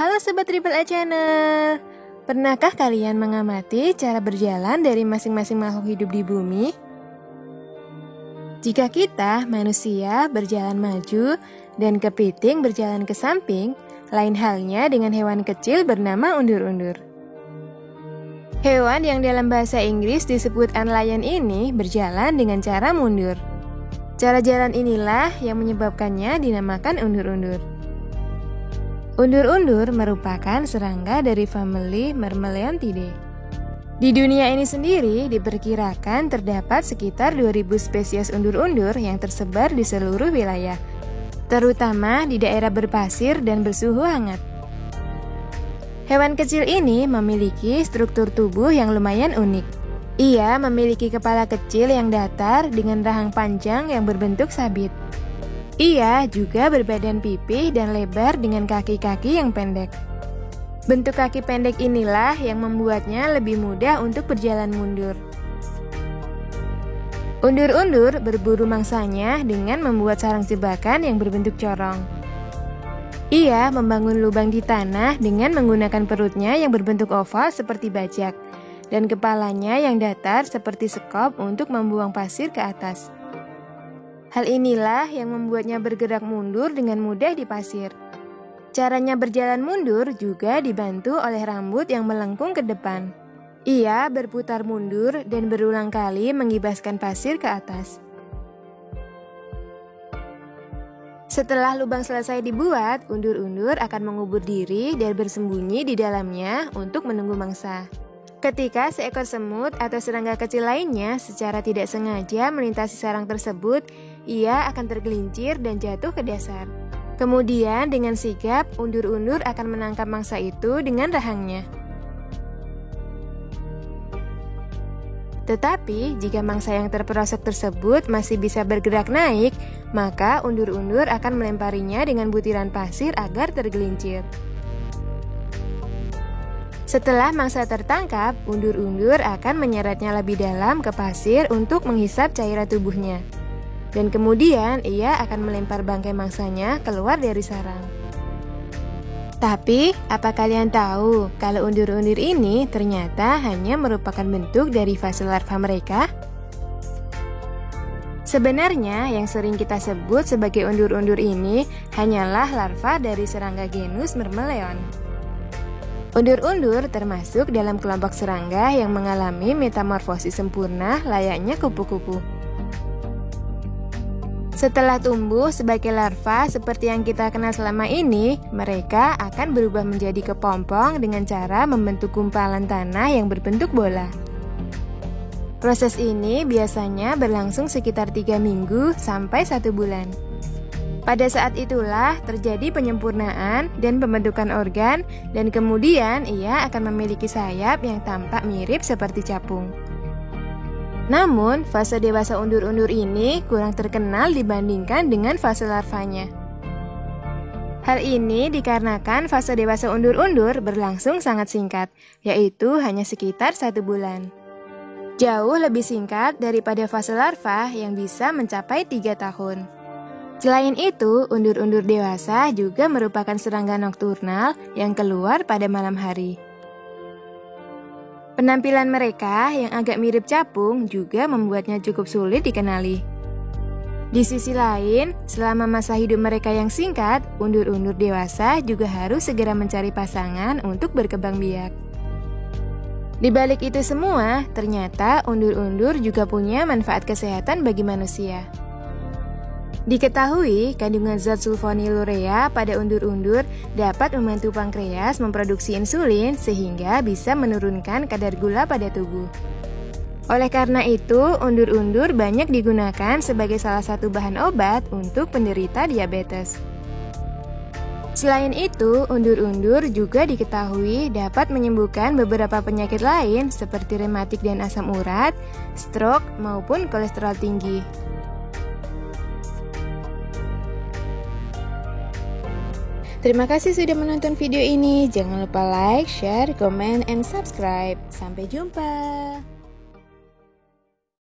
Halo Sobat Triple A Channel. Pernahkah kalian mengamati cara berjalan dari masing-masing makhluk hidup di bumi? Jika kita, manusia, berjalan maju dan kepiting berjalan ke samping, lain halnya dengan hewan kecil bernama undur-undur. Hewan yang dalam bahasa Inggris disebut antlion ini berjalan dengan cara mundur. Cara jalan inilah yang menyebabkannya dinamakan undur-undur. Undur-undur merupakan serangga dari famili Myrmeleontidae. Di dunia ini sendiri diperkirakan terdapat sekitar 2000 spesies undur-undur yang tersebar di seluruh wilayah, terutama di daerah berpasir dan bersuhu hangat. Hewan kecil ini memiliki struktur tubuh yang lumayan unik. Ia memiliki kepala kecil yang datar dengan rahang panjang yang berbentuk sabit. Ia juga berbadan pipih dan lebar dengan kaki-kaki yang pendek. Bentuk kaki pendek inilah yang membuatnya lebih mudah untuk berjalan mundur. Undur-undur berburu mangsanya dengan membuat sarang jebakan yang berbentuk corong. Ia membangun lubang di tanah dengan menggunakan perutnya yang berbentuk oval seperti bajak dan kepalanya yang datar seperti sekop untuk membuang pasir ke atas. Hal inilah yang membuatnya bergerak mundur dengan mudah di pasir. Caranya berjalan mundur juga dibantu oleh rambut yang melengkung ke depan. Ia berputar mundur dan berulang kali mengibaskan pasir ke atas. Setelah lubang selesai dibuat, undur-undur akan mengubur diri dan bersembunyi di dalamnya untuk menunggu mangsa. Ketika seekor semut atau serangga kecil lainnya secara tidak sengaja melintasi sarang tersebut, ia akan tergelincir dan jatuh ke dasar. Kemudian dengan sigap, undur-undur akan menangkap mangsa itu dengan rahangnya. Tetapi, jika mangsa yang terperosok tersebut masih bisa bergerak naik, maka undur-undur akan melemparinya dengan butiran pasir agar tergelincir. Setelah mangsa tertangkap, undur-undur akan menyeretnya lebih dalam ke pasir untuk menghisap cairan tubuhnya. Dan kemudian ia akan melempar bangkai mangsanya keluar dari sarang. Tapi, apa kalian tahu kalau undur-undur ini ternyata hanya merupakan bentuk dari fase larva mereka? Sebenarnya yang sering kita sebut sebagai undur-undur ini hanyalah larva dari serangga genus Myrmeleon. Undur-undur termasuk dalam kelompok serangga yang mengalami metamorfosis sempurna layaknya kupu-kupu. Setelah tumbuh sebagai larva seperti yang kita kenal selama ini, mereka akan berubah menjadi kepompong dengan cara membentuk gumpalan tanah yang berbentuk bola. Proses ini biasanya berlangsung sekitar 3 minggu sampai 1 bulan. Pada saat itulah terjadi penyempurnaan dan pembentukan organ, dan kemudian ia akan memiliki sayap yang tampak mirip seperti capung. Namun, fase dewasa undur-undur ini kurang terkenal dibandingkan dengan fase larvanya. Hal ini dikarenakan fase dewasa undur-undur berlangsung sangat singkat, yaitu hanya sekitar 1 bulan. Jauh lebih singkat daripada fase larva yang bisa mencapai 3 tahun. Selain itu, undur-undur dewasa juga merupakan serangga nokturnal yang keluar pada malam hari. Penampilan mereka yang agak mirip capung juga membuatnya cukup sulit dikenali. Di sisi lain, selama masa hidup mereka yang singkat, undur-undur dewasa juga harus segera mencari pasangan untuk berkembang biak. Di balik itu semua, ternyata undur-undur juga punya manfaat kesehatan bagi manusia. Diketahui, kandungan zat sulfonilurea pada undur-undur dapat membantu pankreas memproduksi insulin sehingga bisa menurunkan kadar gula pada tubuh. Oleh karena itu, undur-undur banyak digunakan sebagai salah satu bahan obat untuk penderita diabetes. Selain itu, undur-undur juga diketahui dapat menyembuhkan beberapa penyakit lain seperti rematik dan asam urat, stroke, maupun kolesterol tinggi. Terima kasih sudah menonton video ini. Jangan lupa like, share, comment, and subscribe. Sampai jumpa.